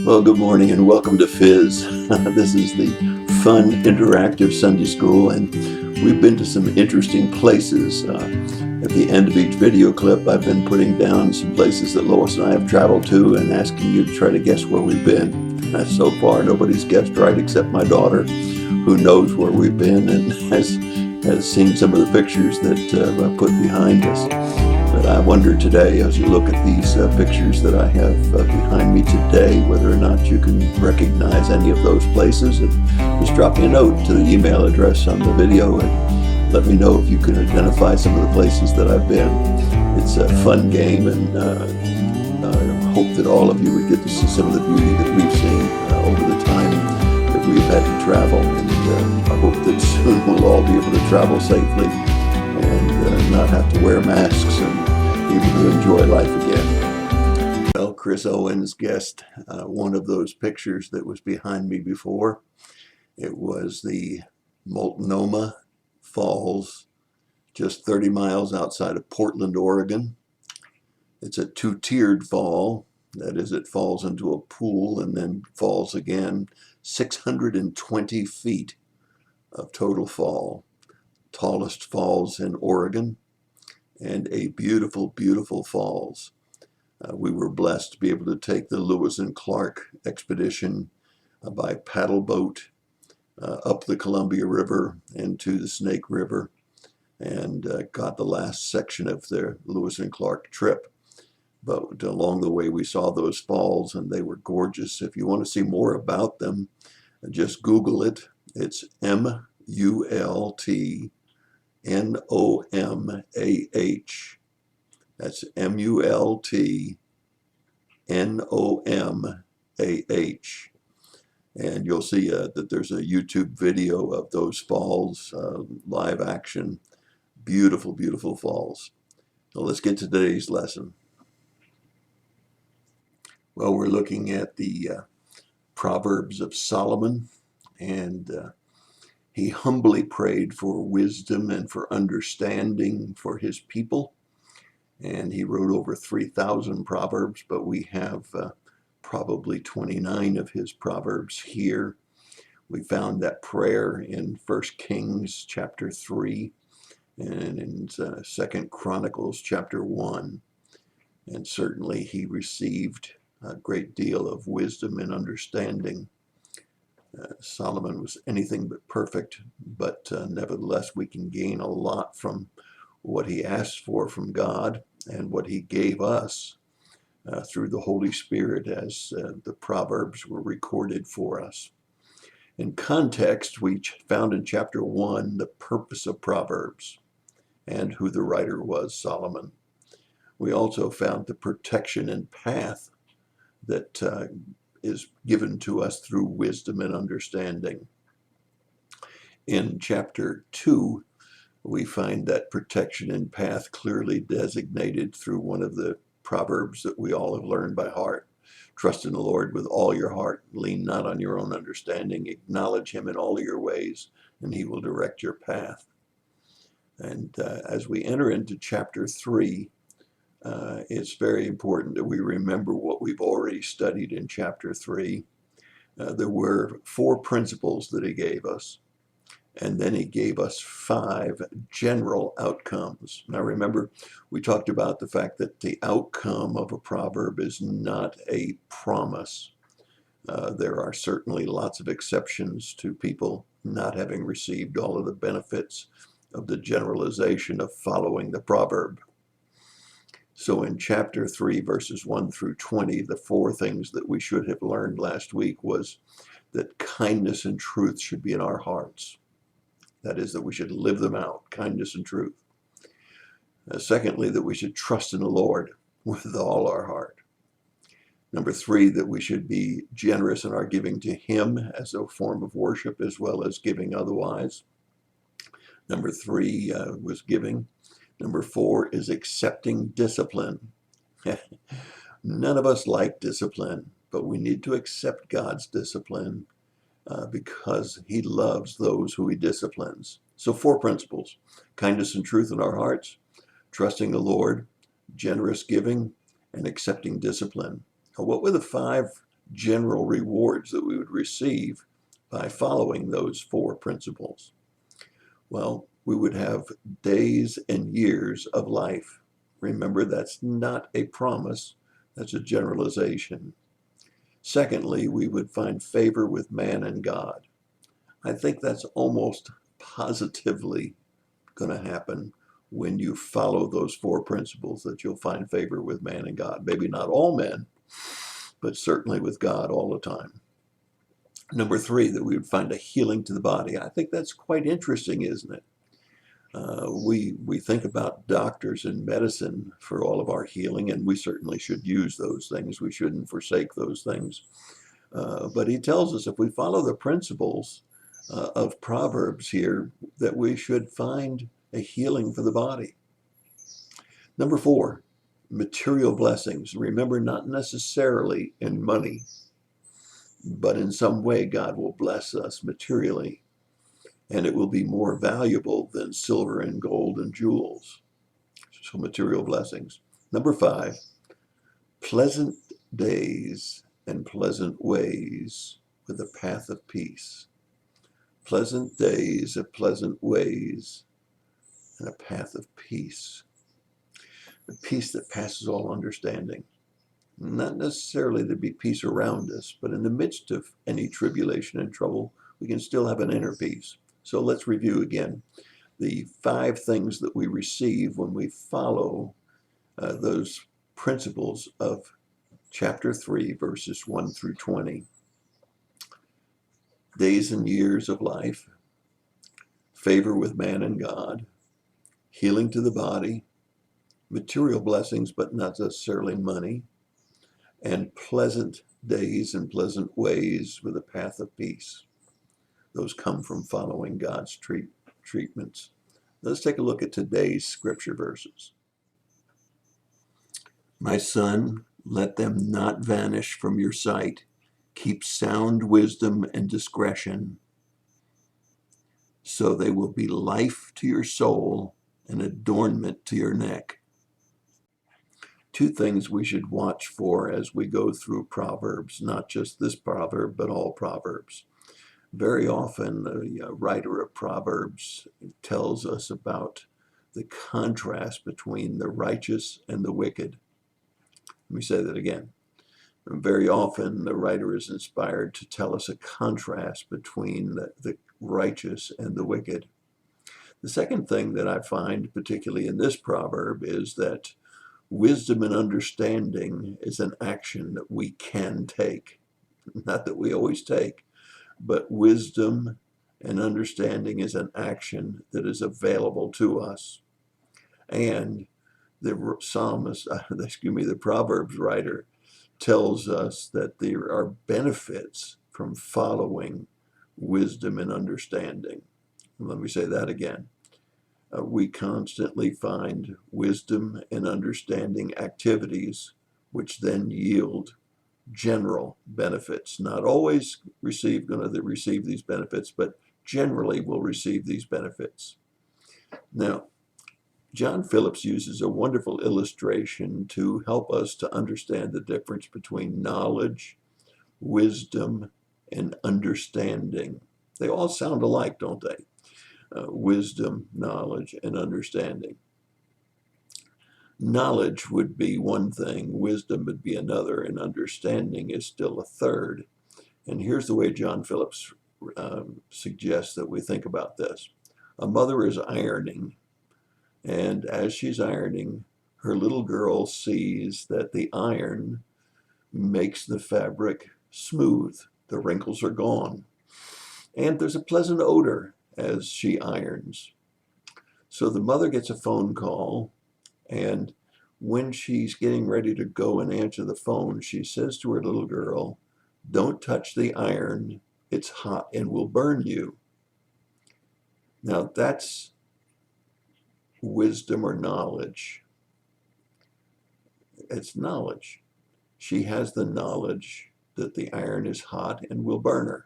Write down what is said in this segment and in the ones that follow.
Well, good morning and welcome to Fiss. This is the fun, interactive Sunday school, and we've been to some interesting places. At the end of each video clip, I've been putting down some places that Lois and I have traveled to and asking you to try to guess where we've been. So far, nobody's guessed right except my daughter, who knows where we've been and has seen some of the pictures that I put behind us. But I wonder today, as you look at these pictures that I have behind me today, whether or not you can recognize any of those places. And just drop me a note to the email address on the video and let me know if you can identify some of the places that I've been. It's a fun game, and I hope that all of you would get to see some of the beauty that we've seen over the time that we've had to travel. And I hope that soon we'll all be able to travel safely and not have to wear masks and able to enjoy life again. Well, Chris Owens guessed one of those pictures that was behind me before. It was the Multnomah Falls, just 30 miles outside of Portland, Oregon. It's a two-tiered fall. That is, it falls into a pool and then falls again. 620 feet of total fall. Tallest falls in Oregon, and a beautiful, beautiful falls. We were blessed to be able to take the Lewis and Clark expedition by paddle boat up the Columbia River into the Snake River, and got the last section of their Lewis and Clark trip. But along the way we saw those falls, and they were gorgeous. If you want to see more about them, just Google it. It's MULTNOMAH. That's MULTNOMAH. And you'll see that there's a YouTube video of those falls, live action. Beautiful, beautiful falls. So let's get to today's lesson. Well, we're looking at the Proverbs of Solomon, and he humbly prayed for wisdom and for understanding for his people. And he wrote over 3,000 Proverbs, but we have probably 29 of his Proverbs here. We found that prayer in 1 Kings chapter 3 and in 2 Chronicles chapter 1. And certainly he received a great deal of wisdom and understanding. Solomon was anything but perfect, but nevertheless we can gain a lot from what he asked for from God and what he gave us through the Holy Spirit as the Proverbs were recorded for us. In context, we found in chapter 1 the purpose of Proverbs and who the writer was, Solomon. We also found the protection and path that is given to us through wisdom and understanding. In chapter 2, we find that protection and path clearly designated through one of the Proverbs that we all have learned by heart. Trust in the Lord with all your heart. Lean not on your own understanding. Acknowledge him in all your ways, and he will direct your path. And as we enter into chapter 3, it's very important that we remember what we've already studied in chapter 3. There were 4 principles that he gave us, and then he gave us 5 general outcomes. Now remember, we talked about the fact that the outcome of a proverb is not a promise. There are certainly lots of exceptions to people not having received all of the benefits of the generalization of following the proverb. So in chapter 3, verses 1 through 20, the 4 things that we should have learned last week was that kindness and truth should be in our hearts. That is, that we should live them out, kindness and truth. Secondly, that we should trust in the Lord with all our heart. Number 3, that we should be generous in our giving to him as a form of worship as well as giving otherwise. Number 3 was giving. Number 4 is accepting discipline. None of us like discipline, but we need to accept God's discipline because he loves those who he disciplines. So 4 principles: kindness and truth in our hearts, trusting the Lord, generous giving, and accepting discipline. Now, what were the 5 general rewards that we would receive by following those four principles? Well, we would have days and years of life. Remember, that's not a promise, that's a generalization. Secondly, we would find favor with man and God. I think that's almost positively going to happen when you follow those four principles, that you'll find favor with man and God. Maybe not all men, but certainly with God all the time. Number three, that we would find a healing to the body. I think that's quite interesting, isn't it? We think about doctors and medicine for all of our healing, and we certainly should use those things. We shouldn't forsake those things. But he tells us if we follow the principles of Proverbs here, that we should find a healing for the body. Number four, material blessings. Remember, not necessarily in money, but in some way God will bless us materially, and it will be more valuable than silver and gold and jewels. So material blessings. Number five, pleasant days and pleasant ways with a path of peace. Pleasant days of pleasant ways and a path of peace. The peace that passes all understanding. Not necessarily to be peace around us, but in the midst of any tribulation and trouble, we can still have an inner peace. So let's review again the five things that we receive when we follow those principles of chapter 3, verses 1 through 20. Days and years of life, favor with man and God, healing to the body, material blessings, but not necessarily money, and pleasant days and pleasant ways with a path of peace. Those come from following God's treatments. Let's take a look at today's scripture verses. My son, let them not vanish from your sight. Keep sound wisdom and discretion, so they will be life to your soul and adornment to your neck. Two things we should watch for as we go through Proverbs, not just this proverb, but all Proverbs. Very often, the writer of Proverbs tells us about the contrast between the righteous and the wicked. Let me say that again. Very often, the writer is inspired to tell us a contrast between the righteous and the wicked. The second thing that I find, particularly in this proverb, is that wisdom and understanding is an action that we can take. Not that we always take, but wisdom and understanding is an action that is available to us. And the psalmist, the Proverbs writer tells us that there are benefits from following wisdom and understanding. Let me say that again. We constantly find wisdom and understanding activities which then yield general benefits. Not always going to receive these benefits, but generally will receive these benefits. Now, John Phillips uses a wonderful illustration to help us to understand the difference between knowledge, wisdom, and understanding. They all sound alike, don't they? Wisdom, knowledge, and understanding. Knowledge would be one thing, wisdom would be another, and understanding is still a third. And here's the way John Phillips suggests that we think about this. A mother is ironing, and as she's ironing, her little girl sees that the iron makes the fabric smooth. The wrinkles are gone. And there's a pleasant odor as she irons. So the mother gets a phone call, and when she's getting ready to go and answer the phone, she says to her little girl, "Don't touch the iron. It's hot and will burn you." Now that's wisdom or knowledge. It's knowledge. She has the knowledge that the iron is hot and will burn her.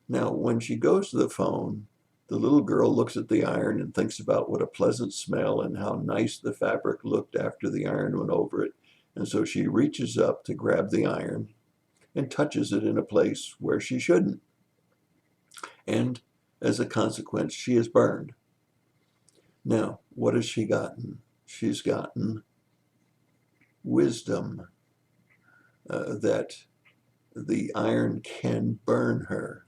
Now, when she goes to the phone, the little girl looks at the iron and thinks about what a pleasant smell and how nice the fabric looked after the iron went over it. And so she reaches up to grab the iron. and touches it in a place where she shouldn't. And as a consequence, she is burned. Now, what has she gotten? She's gotten wisdom, that the iron can burn her.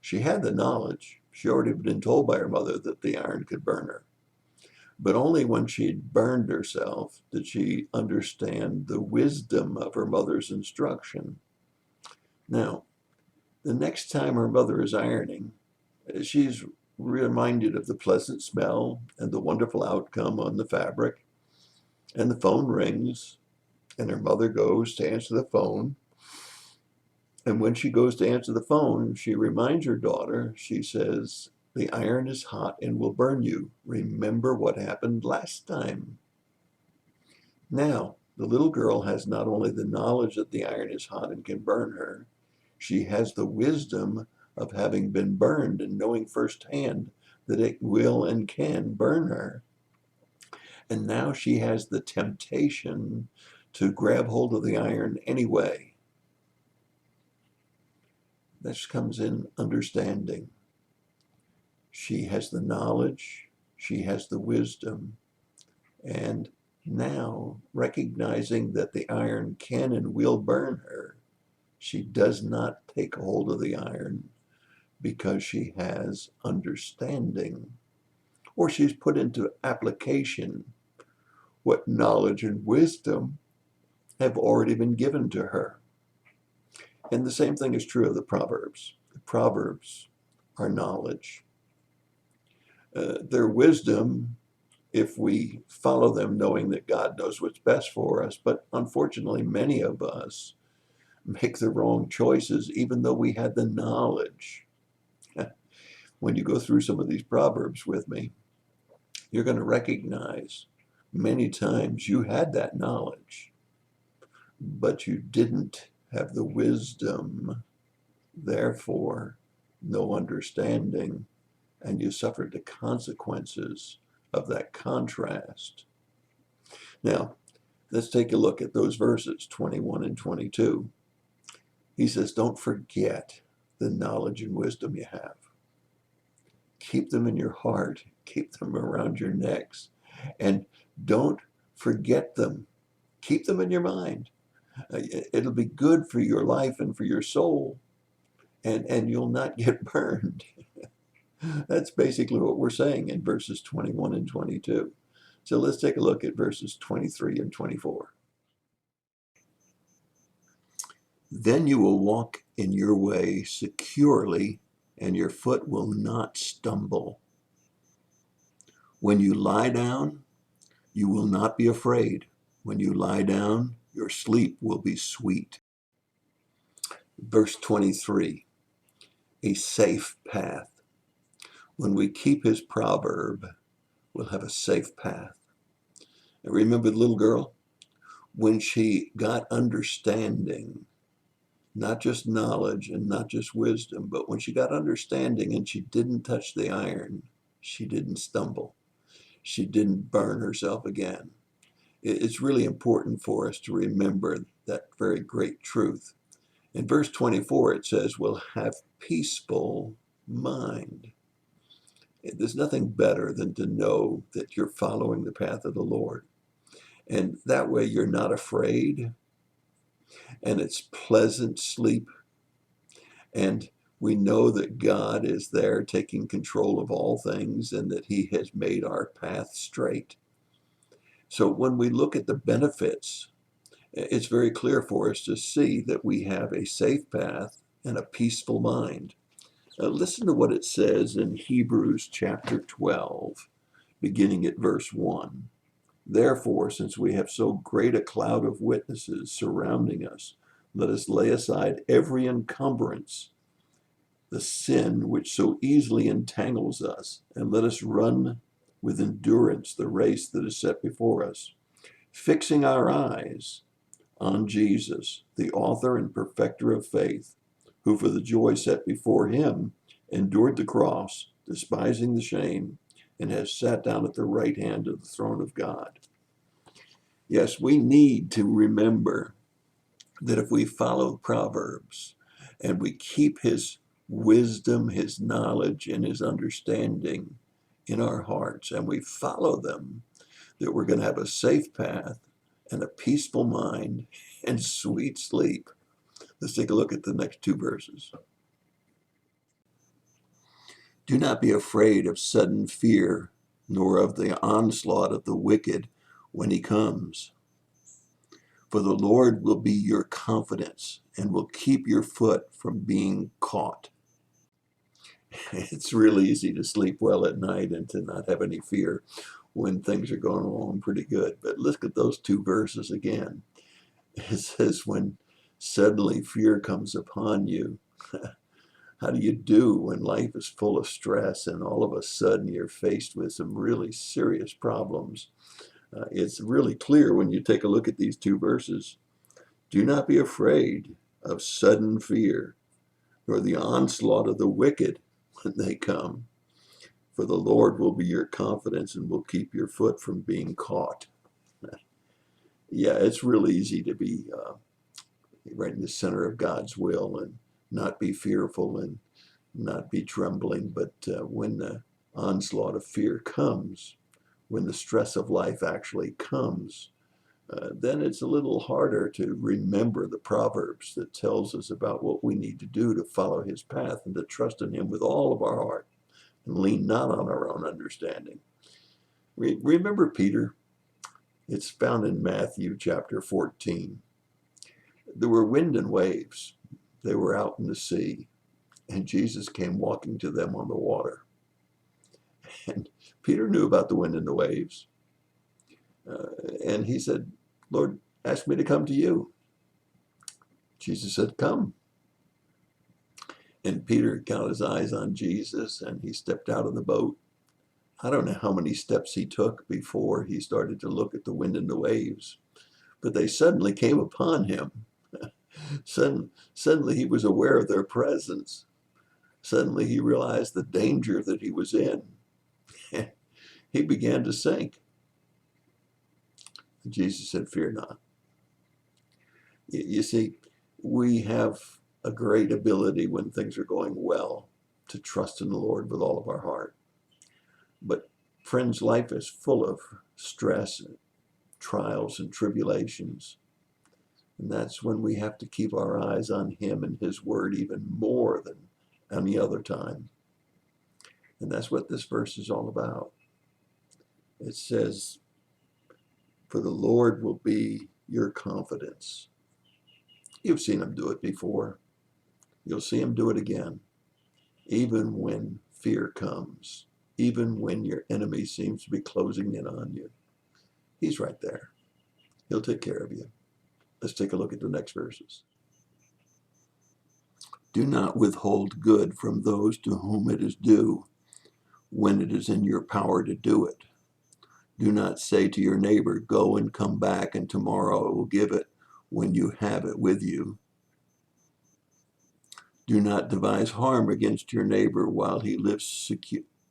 She had the knowledge. She already been told by her mother that the iron could burn her. But only when she'd burned herself did she understand the wisdom of her mother's instruction. Now, the next time her mother is ironing, she's reminded of the pleasant smell and the wonderful outcome on the fabric. And the phone rings, and her mother goes to answer the phone. And when she goes to answer the phone, she reminds her daughter, she says, "The iron is hot and will burn you. Remember what happened last time." Now, the little girl has not only the knowledge that the iron is hot and can burn her, she has the wisdom of having been burned and knowing firsthand that it will and can burn her. And now she has the temptation to grab hold of the iron anyway. This comes in understanding. She has the knowledge, she has the wisdom, and now recognizing that the iron can and will burn her, she does not take hold of the iron because she has understanding, or she's put into application what knowledge and wisdom have already been given to her. And the same thing is true of the Proverbs. The Proverbs are knowledge. Their wisdom if we follow them knowing that God knows what's best for us. But unfortunately, many of us make the wrong choices, even though we had the knowledge. When you go through some of these Proverbs with me, you're going to recognize many times you had that knowledge, but you didn't have the wisdom, therefore, no understanding, and you suffered the consequences of that contrast. Now, let's take a look at those verses, 21 and 22. He says, don't forget the knowledge and wisdom you have. Keep them in your heart. Keep them around your necks. And don't forget them. Keep them in your mind. It'll be good for your life and for your soul, and you'll not get burned. That's basically what we're saying in verses 21 and 22. So let's take a look at verses 23 and 24. Then you will walk in your way securely, and your foot will not stumble. When you lie down, you will not be afraid. When you lie down, your sleep will be sweet. Verse 23, a safe path. When we keep his proverb, we'll have a safe path. And remember the little girl? When she got understanding, not just knowledge and not just wisdom, but when she got understanding and she didn't touch the iron, she didn't stumble. She didn't burn herself again. It's really important for us to remember that very great truth. In verse 24, it says, we'll have peaceful mind. There's nothing better than to know that you're following the path of the Lord. And that way you're not afraid, and it's pleasant sleep. And we know that God is there taking control of all things and that he has made our path straight. So when we look at the benefits, it's very clear for us to see that we have a safe path and a peaceful mind. Listen to what it says in Hebrews chapter 12, beginning at verse 1. Therefore, since we have so great a cloud of witnesses surrounding us, let us lay aside every encumbrance, the sin which so easily entangles us, and let us run with endurance the race that is set before us, fixing our eyes on Jesus, the author and perfecter of faith, who for the joy set before him endured the cross, despising the shame, and has sat down at the right hand of the throne of God. Yes, we need to remember that if we follow Proverbs and we keep his wisdom, his knowledge, and his understanding in our hearts, and we follow them, that we're going to have a safe path and a peaceful mind and sweet sleep. Let's take a look at the next two verses. Do not be afraid of sudden fear, nor of the onslaught of the wicked when he comes. For the Lord will be your confidence and will keep your foot from being caught. It's really easy to sleep well at night and to not have any fear when things are going along pretty good. But look at those two verses again. It says, when suddenly fear comes upon you, how do you do when life is full of stress and all of a sudden you're faced with some really serious problems? It's really clear when you take a look at these two verses. Do not be afraid of sudden fear, nor the onslaught of the wicked when they come. For the Lord will be your confidence and will keep your foot from being caught. Yeah, it's really easy to be right in the center of God's will and not be fearful and not be trembling. But when the onslaught of fear comes, when the stress of life actually comes, then it's a little harder to remember the Proverbs that tells us about what we need to do to follow his path and to trust in him with all of our heart and lean not on our own understanding. Remember Peter? It's found in Matthew chapter 14. There were wind and waves. They were out in the sea, and Jesus came walking to them on the water. And Peter knew about the wind and the waves. And he said, Lord, ask me to come to you. Jesus said, come. And Peter got his eyes on Jesus and he stepped out of the boat. I don't know how many steps he took before he started to look at the wind and the waves, but they suddenly came upon him. Suddenly he was aware of their presence. Suddenly he realized the danger that he was in. He began to sink. Jesus said, fear not. You see, we have a great ability when things are going well to trust in the Lord with all of our heart. But friends, life is full of stress, trials, and tribulations. And that's when we have to keep our eyes on him and his word even more than any other time. And that's what this verse is all about. It says, for the Lord will be your confidence. You've seen him do it before. You'll see him do it again. Even when fear comes, even when your enemy seems to be closing in on you, he's right there. He'll take care of you. Let's take a look at the next verses. Do not withhold good from those to whom it is due when it is in your power to do it. Do not say to your neighbor, go and come back, and tomorrow I will give it when you have it with you. Do not devise harm against your neighbor while he lives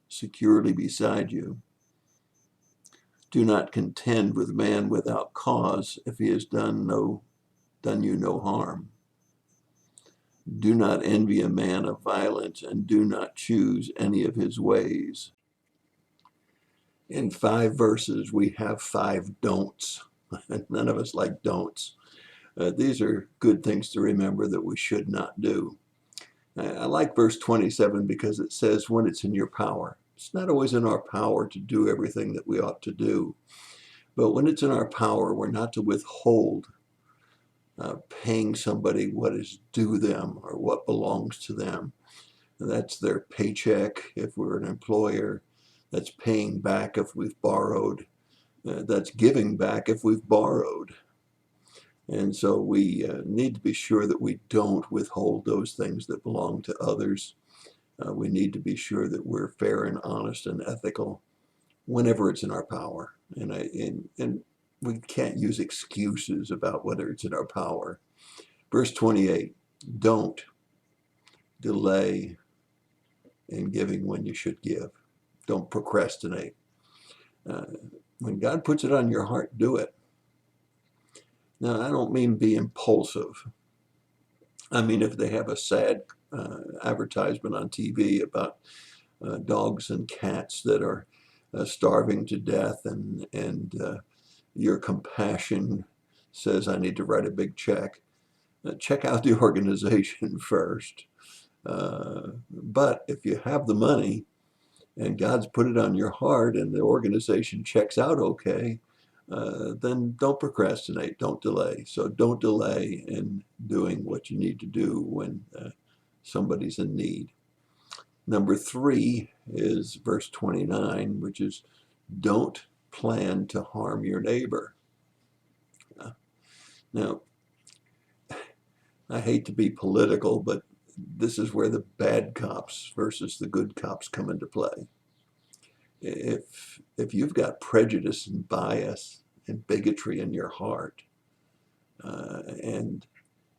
securely beside you. Do not contend with man without cause if he has done you no harm. Do not envy a man of violence, and do not choose any of his ways. In 5 verses, we have 5 don'ts. None of us like don'ts. These are good things to remember that we should not do. I like verse 27 because it says, when it's in your power. It's not always in our power to do everything that we ought to do. But when it's in our power, we're not to withhold paying somebody what is due them or what belongs to them. And that's their paycheck if we're an employer. That's paying back if we've borrowed. That's giving back if we've borrowed. And so we need to be sure that we don't withhold those things that belong to others. We need to be sure that we're fair and honest and ethical whenever it's in our power. And we can't use excuses about whether it's in our power. Verse 28, don't delay in giving when you should give. Don't procrastinate. When God puts it on your heart, do it. Now, I don't mean be impulsive. I mean, if they have a sad advertisement on TV about dogs and cats that are starving to death, and your compassion says, I need to write a big check. Check out the organization first. But if you have the money and God's put it on your heart and the organization checks out okay, then don't procrastinate, don't delay. So don't delay in doing what you need to do when somebody's in need. Number 3 is verse 29, which is don't plan to harm your neighbor. Now, I hate to be political, but this is where the bad cops versus the good cops come into play. If you've got prejudice and bias and bigotry in your heart, and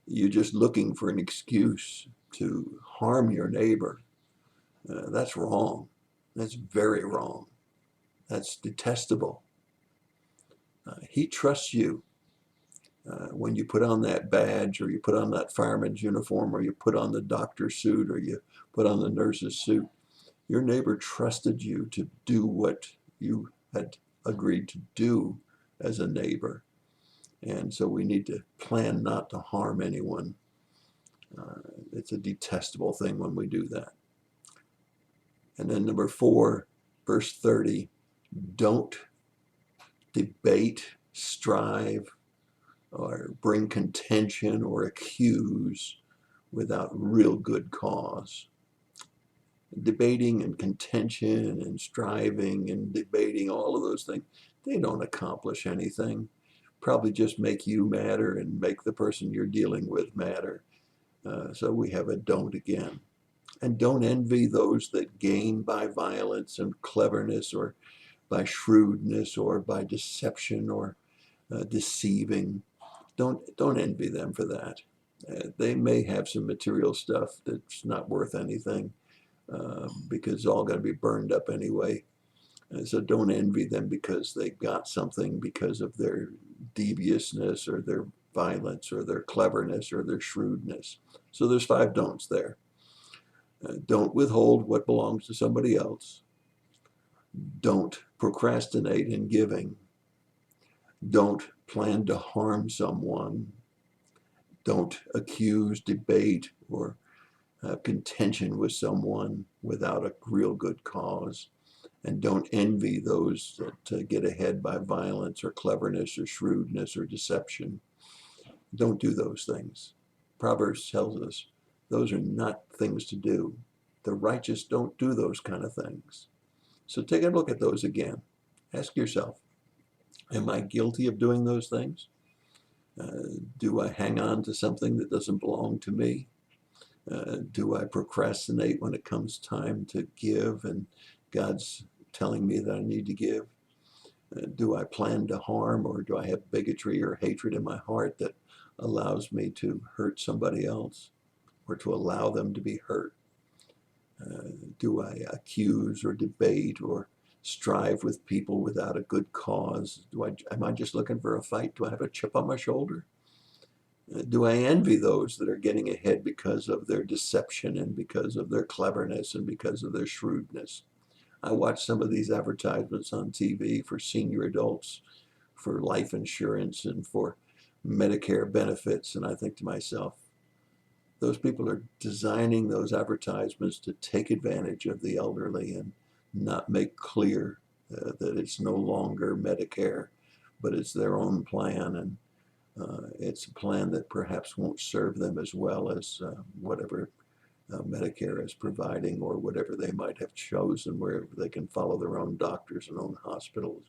you're just looking for an excuse to harm your neighbor, that's wrong. That's very wrong. That's detestable. He trusts you. When you put on that badge, or you put on that fireman's uniform, or you put on the doctor's suit, or you put on the nurse's suit, your neighbor trusted you to do what you had agreed to do as a neighbor. And so we need to plan not to harm anyone. It's a detestable thing when we do that. And then number 4, verse 30, don't debate, strive, or bring contention or accuse without real good cause. Debating and contention and striving and debating, all of those things, they don't accomplish anything. Probably just make you madder and make the person you're dealing with madder. So we have a don't again. And don't envy those that gain by violence and cleverness, or by shrewdness, or by deception, or deceiving. Don't envy them for that. They may have some material stuff that's not worth anything, because it's all going to be burned up anyway. So don't envy them because they got something because of their deviousness, or their violence, or their cleverness, or their shrewdness. So there's 5 don'ts there. Don't withhold what belongs to somebody else. Don't procrastinate in giving. Don't plan to harm someone. Don't accuse, debate, or have contention with someone without a real good cause. And don't envy those that get ahead by violence, or cleverness, or shrewdness, or deception. Don't do those things. Proverbs tells us those are not things to do. The righteous don't do those kind of things. So take a look at those again. Ask yourself, am I guilty of doing those things? Do I hang on to something that doesn't belong to me? Do I procrastinate when it comes time to give and God's telling me that I need to give? Do I plan to harm, or do I have bigotry or hatred in my heart that allows me to hurt somebody else, or to allow them to be hurt? Do I accuse or debate or strive with people without a good cause? Am I just looking for a fight? Do I have a chip on my shoulder? Do I envy those that are getting ahead because of their deception, and because of their cleverness, and because of their shrewdness? I watch some of these advertisements on TV for senior adults, for life insurance, and for Medicare benefits, and I think to myself, those people are designing those advertisements to take advantage of the elderly and not make clear that it's no longer Medicare, but it's their own plan, and it's a plan that perhaps won't serve them as well as whatever Medicare is providing, or whatever they might have chosen, where they can follow their own doctors and own hospitals.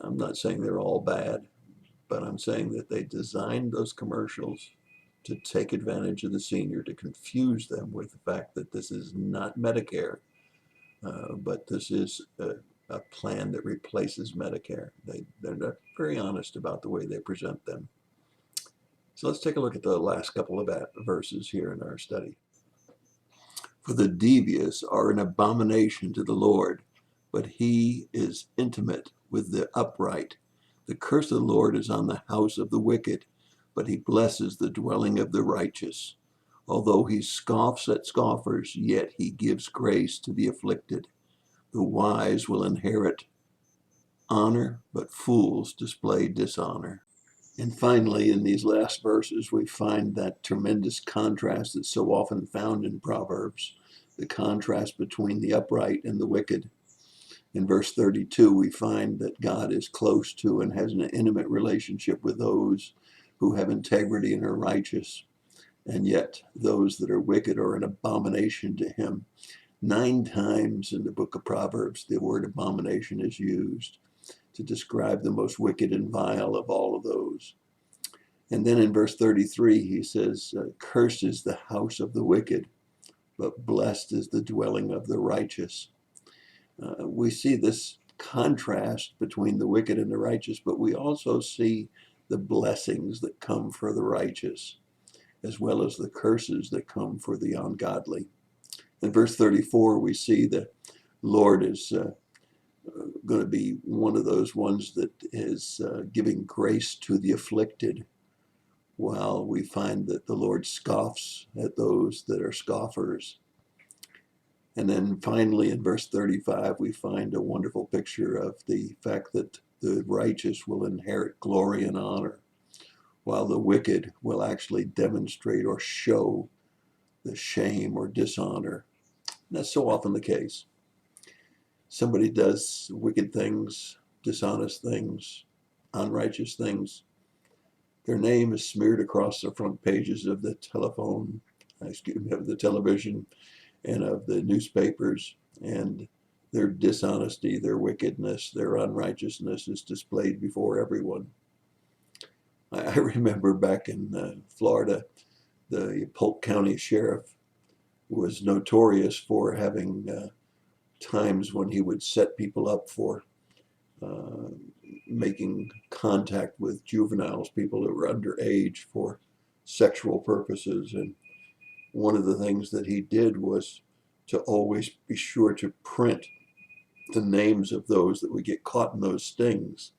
I'm not saying they're all bad, but I'm saying that they designed those commercials to take advantage of the senior, to confuse them with the fact that this is not Medicare, but this is a plan that replaces Medicare. They're not very honest about the way they present them. So let's take a look at the last couple of verses here in our study. For the devious are an abomination to the Lord, but he is intimate with the upright. The curse of the Lord is on the house of the wicked, but he blesses the dwelling of the righteous. Although he scoffs at scoffers, yet he gives grace to the afflicted. The wise will inherit honor, but fools display dishonor. And finally, in these last verses, we find that tremendous contrast that's so often found in Proverbs, the contrast between the upright and the wicked. In verse 32, we find that God is close to and has an intimate relationship with those who have integrity and are righteous, and yet those that are wicked are an abomination to him. 9 times in the book of Proverbs, the word abomination is used to describe the most wicked and vile of all of those. And then in verse 33, he says, cursed is the house of the wicked, but blessed is the dwelling of the righteous. We see this contrast between the wicked and the righteous, but we also see the blessings that come for the righteous, as well as the curses that come for the ungodly. In verse 34, we see the Lord is going to be one of those ones that is giving grace to the afflicted, while we find that the Lord scoffs at those that are scoffers. And then finally in verse 35, we find a wonderful picture of the fact that the righteous will inherit glory and honor, while the wicked will actually demonstrate or show the shame or dishonor. And that's so often the case. Somebody does wicked things, dishonest things, unrighteous things. Their name is smeared across the front pages of the of the television and of the newspapers, and their dishonesty, their wickedness, their unrighteousness is displayed before everyone. I remember back in Florida, the Polk County Sheriff was notorious for having times when he would set people up for making contact with juveniles, people that were underage, for sexual purposes. And one of the things that he did was to always be sure to print the names of those that would get caught in those stings,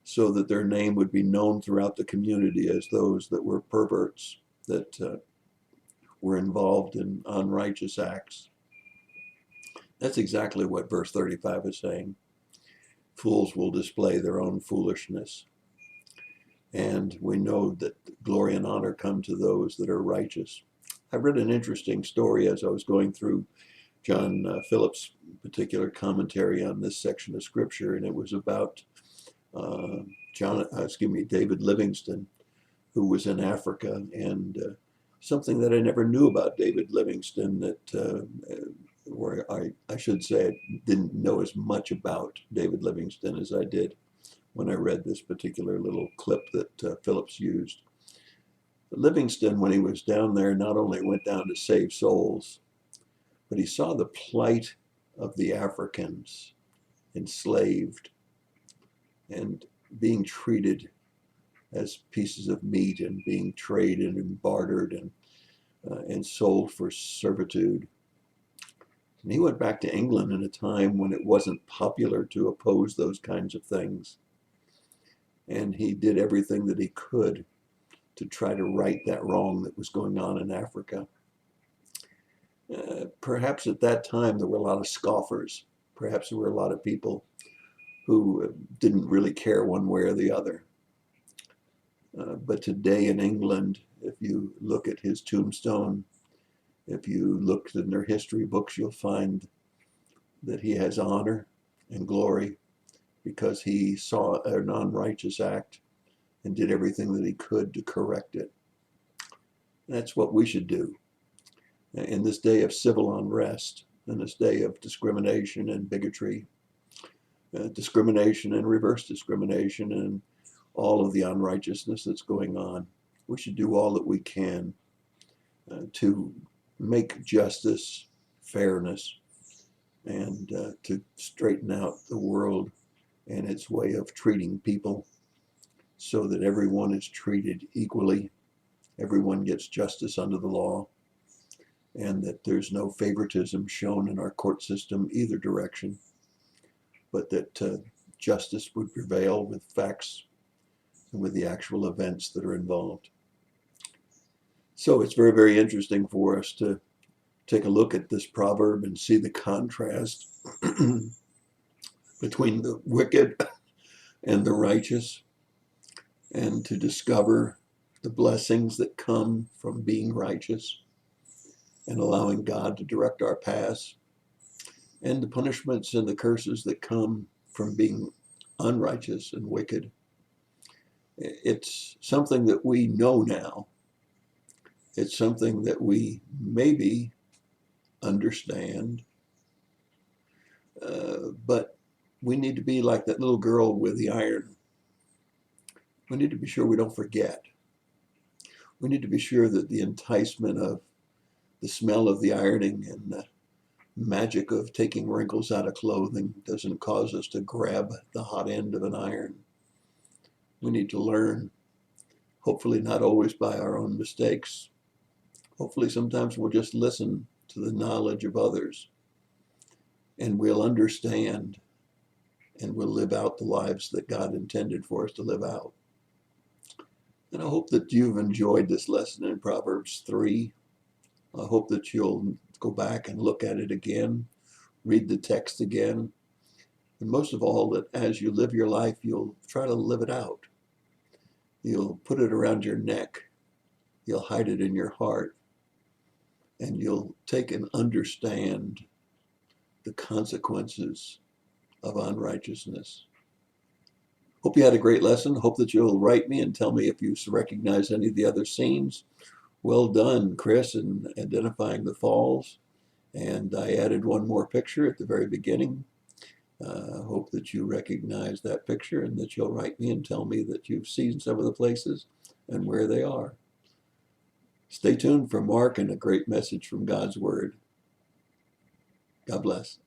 so that their name would be known throughout the community as those that were perverts, that were involved in unrighteous acts. That's exactly what verse 35 is saying. Fools will display their own foolishness. And we know that glory and honor come to those that are righteous. I read an interesting story as I was going through John Phillips' particular commentary on this section of scripture, and it was about David Livingstone, who was in Africa, and something that I never knew about David Livingstone, where I should say I didn't know as much about David Livingstone as I did when I read this particular little clip that Phillips used. Livingstone, when he was down there, not only went down to save souls, but he saw the plight of the Africans enslaved and being treated as pieces of meat and being traded and bartered and sold for servitude. And he went back to England in a time when it wasn't popular to oppose those kinds of things. And he did everything that he could to try to right that wrong that was going on in Africa. Perhaps at that time there were a lot of scoffers. Perhaps there were a lot of people who didn't really care one way or the other. But today in England, if you look at his tombstone, if you look in their history books, you'll find that he has honor and glory because he saw an unrighteous act and did everything that he could to correct it. That's what we should do. In this day of civil unrest, in this day of discrimination and bigotry, discrimination and reverse discrimination, and all of the unrighteousness that's going on, we should do all that we can to make justice, fairness, and to straighten out the world and its way of treating people so that everyone is treated equally, everyone gets justice under the law, and that there's no favoritism shown in our court system either direction, but that justice would prevail with facts and with the actual events that are involved. So it's very, very interesting for us to take a look at this proverb and see the contrast between the wicked and the righteous, and to discover the blessings that come from being righteous and allowing God to direct our paths, and the punishments and the curses that come from being unrighteous and wicked. It's something that we know now. It's something that we maybe understand, but we need to be like that little girl with the iron. We need to be sure we don't forget. We need to be sure that the enticement of the smell of the ironing and the magic of taking wrinkles out of clothing doesn't cause us to grab the hot end of an iron. We need to learn, hopefully not always by our own mistakes. Hopefully sometimes we'll just listen to the knowledge of others, and we'll understand, and we'll live out the lives that God intended for us to live out. And I hope that you've enjoyed this lesson in Proverbs 3. I hope that you'll go back and look at it again, read the text again, and most of all, that as you live your life, you'll try to live it out. You'll put it around your neck, you'll hide it in your heart, and you'll take and understand the consequences of unrighteousness. Hope you had a great lesson. Hope that you'll write me and tell me if you recognize any of the other scenes. Well done, Chris, in identifying the falls. And I added one more picture at the very beginning. Hope that you recognize that picture and that you'll write me and tell me that you've seen some of the places and where they are. Stay tuned for Mark and a great message from God's Word. God bless.